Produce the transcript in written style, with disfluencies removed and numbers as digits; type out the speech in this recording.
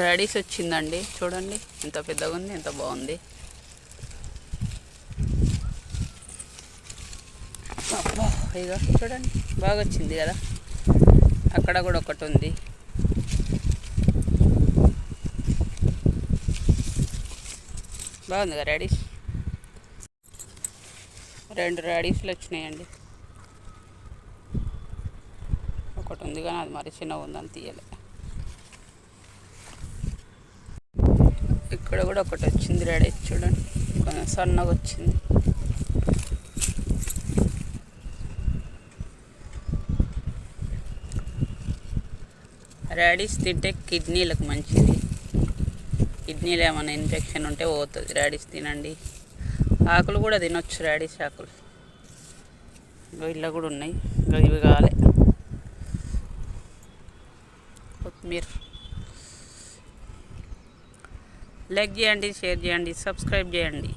Radius వచ్చిందండి, చూడండి ఎంత పెద్దగా ఉంది, ఎంత బాగుంది. ఇక చూడండి బాగా వచ్చింది కదా. అక్కడ కూడా ఒకటి ఉంది. బాగుంది కదా రాడిస్. 2 రాడిస్లు వచ్చినాయండి. ఒకటి ఉంది కానీ అది మరి చిన్నగా ఉందని తీయలే. ఇక్కడ కూడా ఒకటి వచ్చింది రాడిస్, చూడండి కొంచెం సన్నగా వచ్చింది. రాడిస్ తింటే కిడ్నీలకు మంచిది. కిడ్నీలో ఏమైనా ఇన్ఫెక్షన్ ఉంటే పోతుంది. రాడిస్ తినండి. ఆకులు కూడా తినొచ్చు, రాడిస్ ఆకులు. ఇలా కూడా ఉన్నాయి, ఇవి కావాలి. కొత్తిమీర. లైక్ చేయండి, షేర్ చేయండి, సబ్స్క్రైబ్ చేయండి.